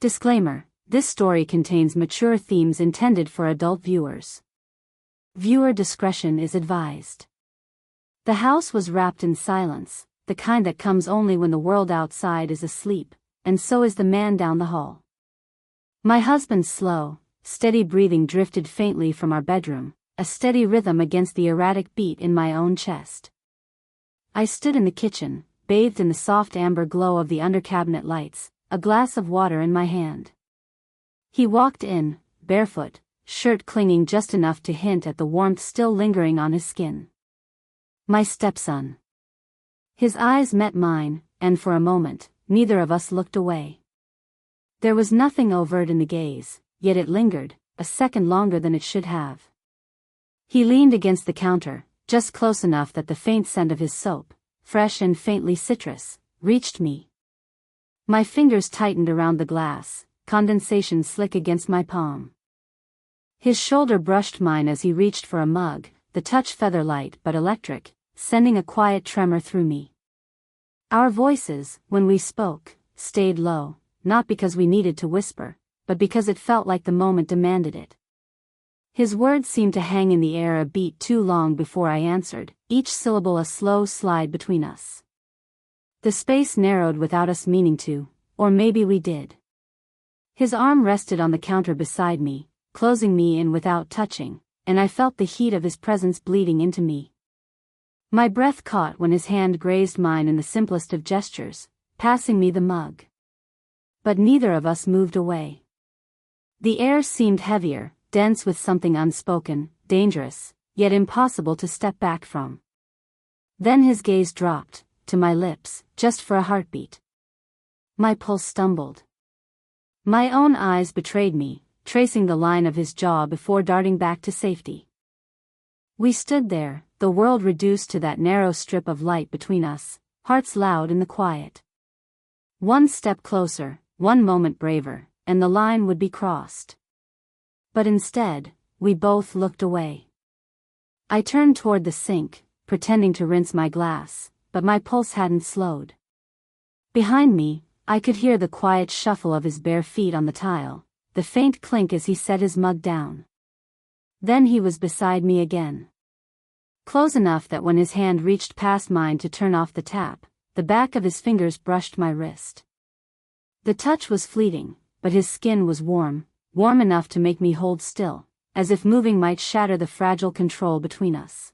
Disclaimer: this story contains mature themes intended for adult viewers. Viewer discretion is advised. The house was wrapped in silence, the kind that comes only when the world outside is asleep, and so is the man down the hall. My husband's slow, steady breathing drifted faintly from our bedroom, a steady rhythm against the erratic beat in my own chest. I stood in the kitchen, bathed in the soft amber glow of the under-cabinet lights, a glass of water in my hand. He walked in, barefoot, shirt clinging just enough to hint at the warmth still lingering on his skin. My stepson. His eyes met mine, and for a moment, neither of us looked away. There was nothing overt in the gaze, yet it lingered, a second longer than it should have. He leaned against the counter, just close enough that the faint scent of his soap, fresh and faintly citrus, reached me. My fingers tightened around the glass, condensation slick against my palm. His shoulder brushed mine as he reached for a mug, the touch feather-light but electric, sending a quiet tremor through me. Our voices, when we spoke, stayed low, not because we needed to whisper, but because it felt like the moment demanded it. His words seemed to hang in the air a beat too long before I answered, each syllable a slow slide between us. The space narrowed without us meaning to, or maybe we did. His arm rested on the counter beside me, closing me in without touching, and I felt the heat of his presence bleeding into me. My breath caught when his hand grazed mine in the simplest of gestures, passing me the mug. But neither of us moved away. The air seemed heavier, dense with something unspoken, dangerous, yet impossible to step back from. Then his gaze dropped, to my lips, just for a heartbeat. My pulse stumbled. My own eyes betrayed me, tracing the line of his jaw before darting back to safety. We stood there, the world reduced to that narrow strip of light between us, hearts loud in the quiet. One step closer, one moment braver, and the line would be crossed. But instead, we both looked away. I turned toward the sink, pretending to rinse my glass, but my pulse hadn't slowed. Behind me, I could hear the quiet shuffle of his bare feet on the tile, the faint clink as he set his mug down. Then he was beside me again. Close enough that when his hand reached past mine to turn off the tap, the back of his fingers brushed my wrist. The touch was fleeting, but his skin was warm enough to make me hold still, as if moving might shatter the fragile control between us.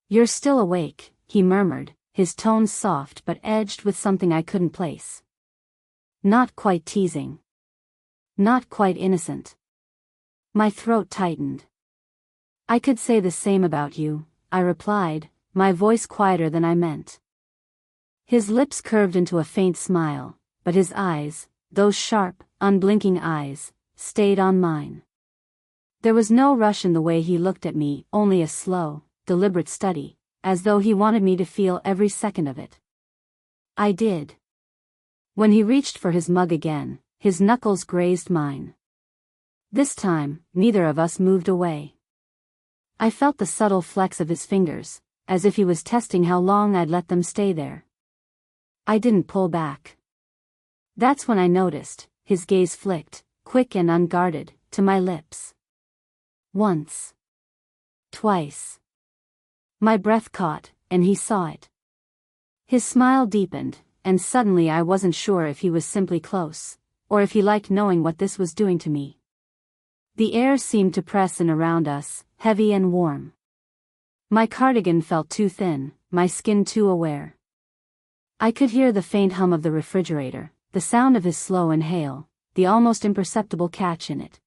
"You're still awake," he murmured, his tones soft but edged with something I couldn't place. Not quite teasing. Not quite innocent. My throat tightened. "I could say the same about you," I replied, my voice quieter than I meant. His lips curved into a faint smile, but his eyes, those sharp, unblinking eyes, stayed on mine. There was no rush in the way he looked at me, only a slow, deliberate study, as though he wanted me to feel every second of it. I did. When he reached for his mug again, his knuckles grazed mine. This time, neither of us moved away. I felt the subtle flex of his fingers, as if he was testing how long I'd let them stay there. I didn't pull back. That's when I noticed, his gaze flicked, quick and unguarded, to my lips. Once. Twice. My breath caught, and he saw it. His smile deepened, and suddenly I wasn't sure if he was simply close, or if he liked knowing what this was doing to me. The air seemed to press in around us, heavy and warm. My cardigan felt too thin, my skin too aware. I could hear the faint hum of the refrigerator, the sound of his slow inhale, the almost imperceptible catch in it.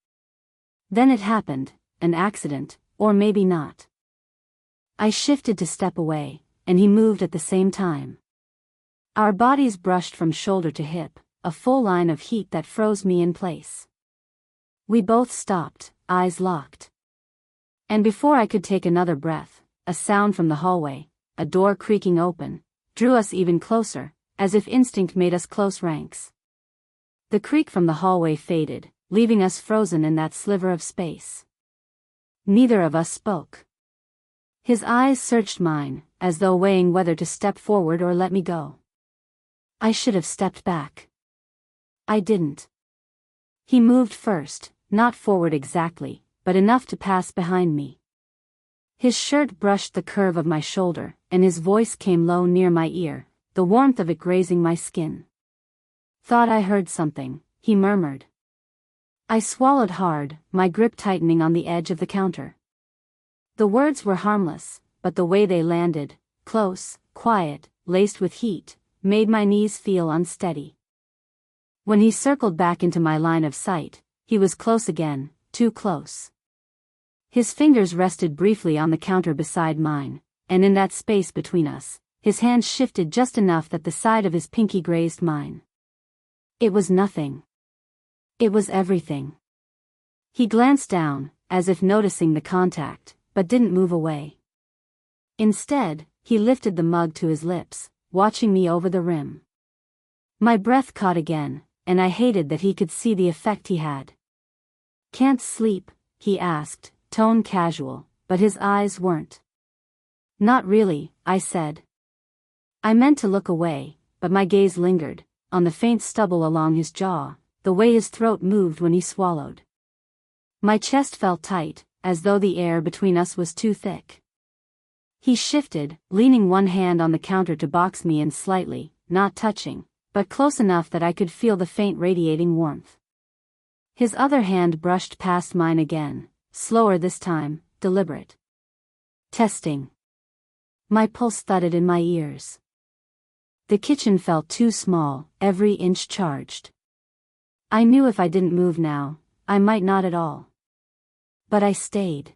Then it happened, an accident, or maybe not. I shifted to step away, and he moved at the same time. Our bodies brushed from shoulder to hip, a full line of heat that froze me in place. We both stopped, eyes locked. And before I could take another breath, a sound from the hallway, a door creaking open, drew us even closer, as if instinct made us close ranks. The creak from the hallway faded, leaving us frozen in that sliver of space. Neither of us spoke. His eyes searched mine, as though weighing whether to step forward or let me go. I should have stepped back. I didn't. He moved first, not forward exactly, but enough to pass behind me. His shirt brushed the curve of my shoulder, and his voice came low near my ear, the warmth of it grazing my skin. "Thought I heard something," he murmured. I swallowed hard, my grip tightening on the edge of the counter. The words were harmless, but the way they landed, close, quiet, laced with heat, made my knees feel unsteady. When he circled back into my line of sight, he was close again, too close. His fingers rested briefly on the counter beside mine, and in that space between us, his hand shifted just enough that the side of his pinky grazed mine. It was nothing. It was everything. He glanced down, as if noticing the contact, but didn't move away. Instead, he lifted the mug to his lips, watching me over the rim. My breath caught again, and I hated that he could see the effect he had. "Can't sleep?" he asked, tone casual, but his eyes weren't. "Not really," I said. I meant to look away, but my gaze lingered, on the faint stubble along his jaw, the way his throat moved when he swallowed. My chest felt tight, as though the air between us was too thick. He shifted, leaning one hand on the counter to box me in slightly, not touching, but close enough that I could feel the faint radiating warmth. His other hand brushed past mine again, slower this time, deliberate. Testing. My pulse thudded in my ears. The kitchen felt too small, every inch charged. I knew if I didn't move now, I might not at all. But I stayed.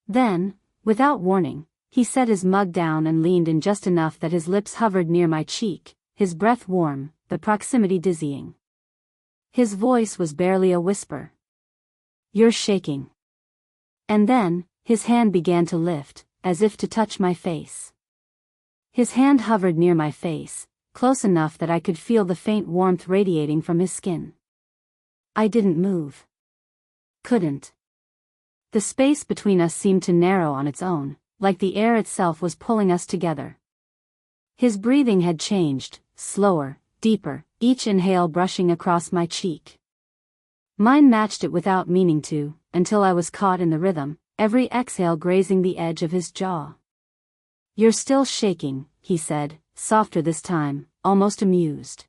Then, without warning, he set his mug down and leaned in just enough that his lips hovered near my cheek, his breath warm, the proximity dizzying. His voice was barely a whisper. "You're shaking." And then, his hand began to lift, as if to touch my face. His hand hovered near my face, close enough that I could feel the faint warmth radiating from his skin. I didn't move. Couldn't. The space between us seemed to narrow on its own, like the air itself was pulling us together. His breathing had changed, slower, deeper, each inhale brushing across my cheek. Mine matched it without meaning to, until I was caught in the rhythm, every exhale grazing the edge of his jaw. "You're still shaking," he said, softer this time, almost amused.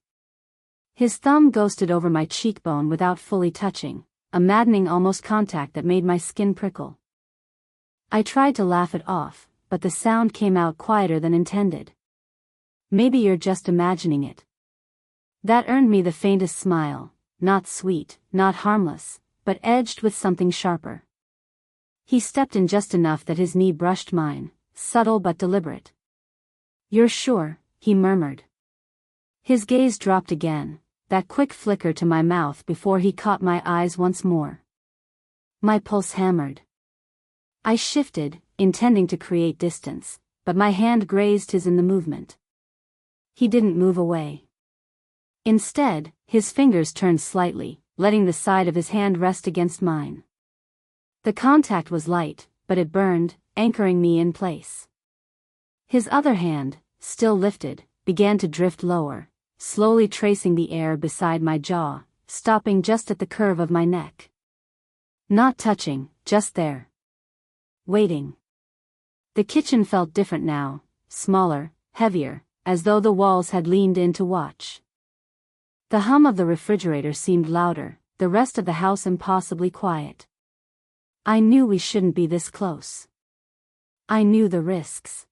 His thumb ghosted over my cheekbone without fully touching, a maddening almost contact that made my skin prickle. I tried to laugh it off, but the sound came out quieter than intended. "Maybe you're just imagining it." That earned me the faintest smile, not sweet, not harmless, but edged with something sharper. He stepped in just enough that his knee brushed mine, subtle but deliberate. "You're sure?" he murmured. His gaze dropped again, that quick flicker to my mouth before he caught my eyes once more. My pulse hammered. I shifted, intending to create distance, but my hand grazed his in the movement. He didn't move away. Instead, his fingers turned slightly, letting the side of his hand rest against mine. The contact was light, but it burned, anchoring me in place. His other hand, still lifted, began to drift lower, slowly tracing the air beside my jaw, stopping just at the curve of my neck. Not touching, just there. Waiting. The kitchen felt different now, smaller, heavier, as though the walls had leaned in to watch. The hum of the refrigerator seemed louder, the rest of the house impossibly quiet. I knew we shouldn't be this close. I knew the risks.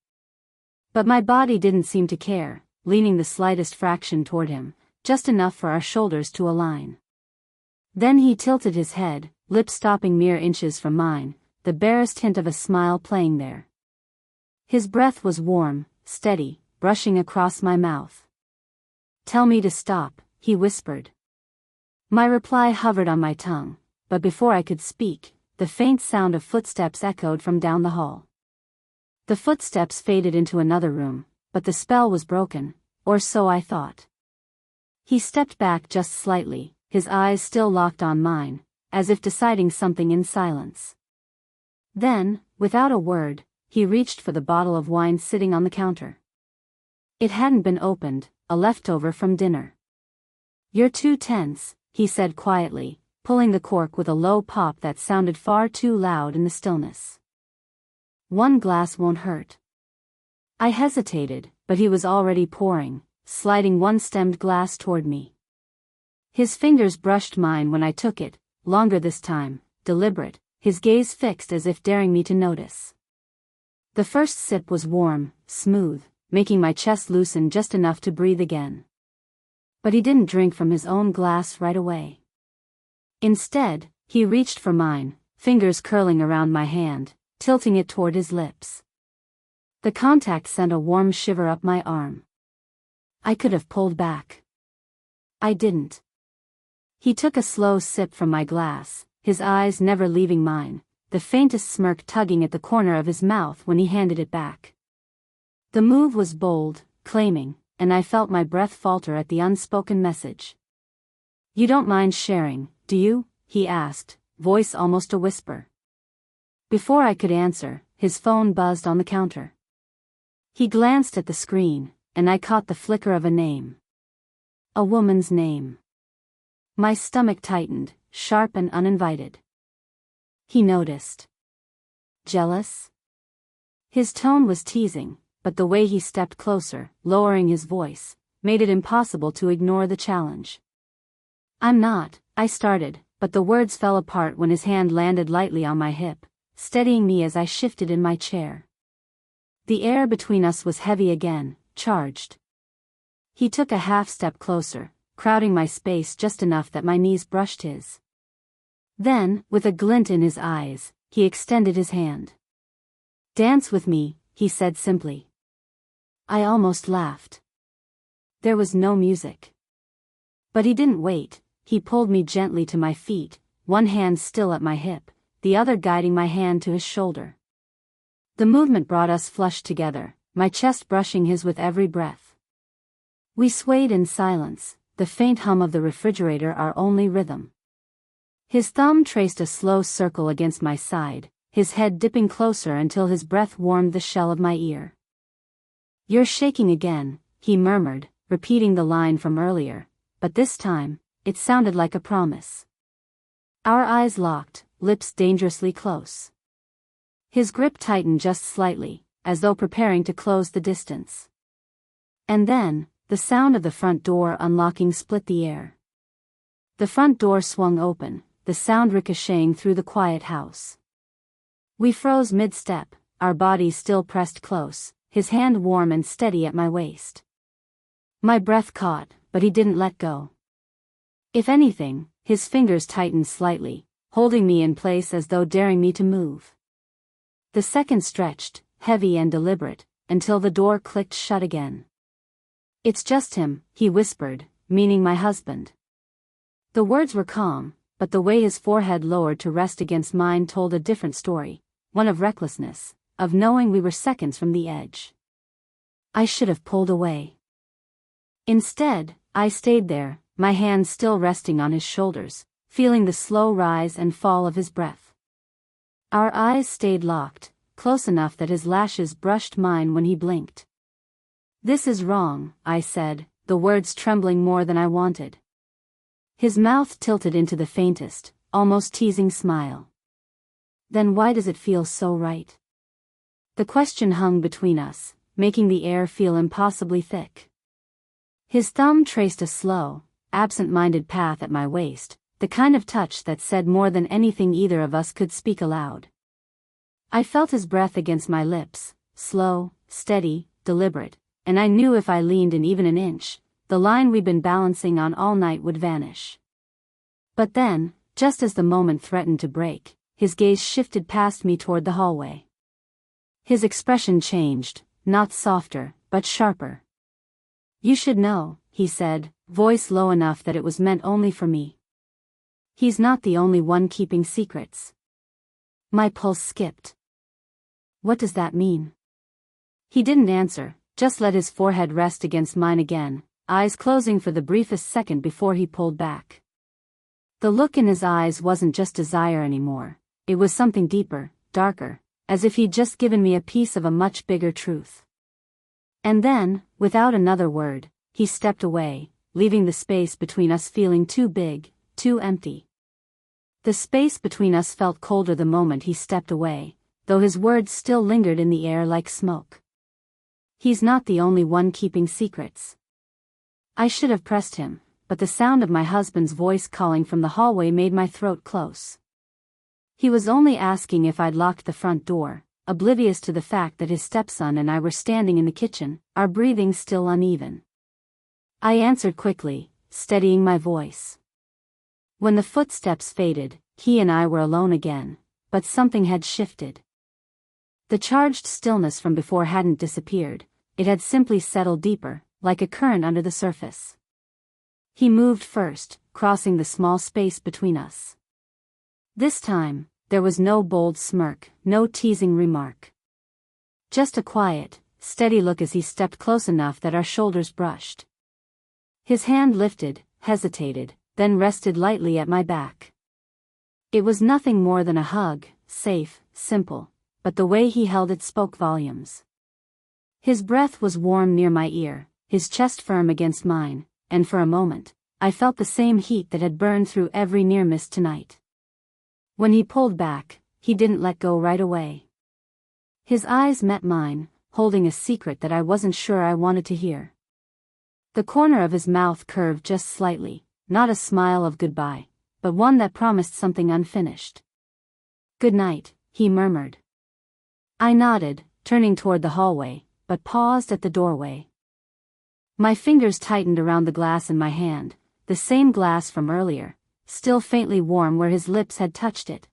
But my body didn't seem to care, leaning the slightest fraction toward him, just enough for our shoulders to align. Then he tilted his head, lips stopping mere inches from mine, the barest hint of a smile playing there. His breath was warm, steady, brushing across my mouth. "Tell me to stop," he whispered. My reply hovered on my tongue, but before I could speak, the faint sound of footsteps echoed from down the hall. The footsteps faded into another room, but the spell was broken, or so I thought. He stepped back just slightly, his eyes still locked on mine, as if deciding something in silence. Then, without a word, he reached for the bottle of wine sitting on the counter. It hadn't been opened, a leftover from dinner. "You're too tense," he said quietly, pulling the cork with a low pop that sounded far too loud in the stillness. "One glass won't hurt." I hesitated, but he was already pouring, sliding one stemmed glass toward me. His fingers brushed mine when I took it, longer this time, deliberate, his gaze fixed as if daring me to notice. The first sip was warm, smooth, making my chest loosen just enough to breathe again. But he didn't drink from his own glass right away. Instead, he reached for mine, fingers curling around my hand, tilting it toward his lips. The contact sent a warm shiver up my arm. I could have pulled back. I didn't. He took a slow sip from my glass, his eyes never leaving mine, the faintest smirk tugging at the corner of his mouth when he handed it back. The move was bold, claiming, and I felt my breath falter at the unspoken message. "You don't mind sharing, do you?" he asked, voice almost a whisper. Before I could answer, his phone buzzed on the counter. He glanced at the screen, and I caught the flicker of a name. A woman's name. My stomach tightened, sharp and uninvited. He noticed. Jealous? His tone was teasing, but the way he stepped closer, lowering his voice, made it impossible to ignore the challenge. "I'm not," I started, but the words fell apart when his hand landed lightly on my hip, steadying me as I shifted in my chair. The air between us was heavy again, charged. He took a half step closer, crowding my space just enough that my knees brushed his. Then, with a glint in his eyes, he extended his hand. "Dance with me," he said simply. I almost laughed. There was no music. But he didn't wait, he pulled me gently to my feet, one hand still at my hip, the other guiding my hand to his shoulder. The movement brought us flush together, my chest brushing his with every breath. We swayed in silence, the faint hum of the refrigerator our only rhythm. His thumb traced a slow circle against my side, his head dipping closer until his breath warmed the shell of my ear. "You're shaking again," he murmured, repeating the line from earlier, but this time, it sounded like a promise. Our eyes locked, lips dangerously close. His grip tightened just slightly, as though preparing to close the distance. And then, the sound of the front door unlocking split the air. The front door swung open, the sound ricocheting through the quiet house. We froze mid-step, our bodies still pressed close, his hand warm and steady at my waist. My breath caught, but he didn't let go. If anything, his fingers tightened slightly, holding me in place as though daring me to move. The seconds stretched, heavy and deliberate, until the door clicked shut again. "It's just him," he whispered, meaning my husband. The words were calm, but the way his forehead lowered to rest against mine told a different story, one of recklessness, of knowing we were seconds from the edge. I should have pulled away. Instead, I stayed there, my hands still resting on his shoulders, feeling the slow rise and fall of his breath. Our eyes stayed locked, close enough that his lashes brushed mine when he blinked. "This is wrong," I said, the words trembling more than I wanted. His mouth tilted into the faintest, almost teasing smile. "Then why does it feel so right?" The question hung between us, making the air feel impossibly thick. His thumb traced a slow, absent-minded path at my waist, the kind of touch that said more than anything either of us could speak aloud. I felt his breath against my lips, slow, steady, deliberate, and I knew if I leaned in even an inch, the line we'd been balancing on all night would vanish. But then, just as the moment threatened to break, his gaze shifted past me toward the hallway. His expression changed, not softer, but sharper. "You should know," he said, voice low enough that it was meant only for me. "He's not the only one keeping secrets." My pulse skipped. "What does that mean?" He didn't answer, just let his forehead rest against mine again, eyes closing for the briefest second before he pulled back. The look in his eyes wasn't just desire anymore, it was something deeper, darker, as if he'd just given me a piece of a much bigger truth. And then, without another word, he stepped away, leaving the space between us feeling too big, too empty. The space between us felt colder the moment he stepped away, though his words still lingered in the air like smoke. He's not the only one keeping secrets. I should have pressed him, but the sound of my husband's voice calling from the hallway made my throat close. He was only asking if I'd locked the front door, oblivious to the fact that his stepson and I were standing in the kitchen, our breathing still uneven. I answered quickly, steadying my voice. When the footsteps faded, he and I were alone again, but something had shifted. The charged stillness from before hadn't disappeared, it had simply settled deeper, like a current under the surface. He moved first, crossing the small space between us. This time, there was no bold smirk, no teasing remark. Just a quiet, steady look as he stepped close enough that our shoulders brushed. His hand lifted, hesitated, then rested lightly at my back. It was nothing more than a hug, safe, simple, but the way he held it spoke volumes. His breath was warm near my ear, his chest firm against mine, and for a moment, I felt the same heat that had burned through every near miss tonight. When he pulled back, he didn't let go right away. His eyes met mine, holding a secret that I wasn't sure I wanted to hear. The corner of his mouth curved just slightly, not a smile of goodbye, but one that promised something unfinished. "Good night," he murmured. I nodded, turning toward the hallway, but paused at the doorway. My fingers tightened around the glass in my hand, the same glass from earlier, still faintly warm where his lips had touched it.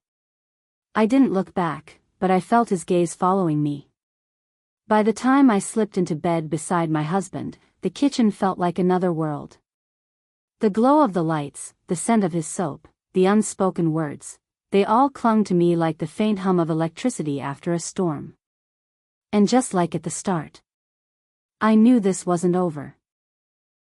I didn't look back, but I felt his gaze following me. By the time I slipped into bed beside my husband, the kitchen felt like another world. The glow of the lights, the scent of his soap, the unspoken words, they all clung to me like the faint hum of electricity after a storm. And just like at the start, I knew this wasn't over.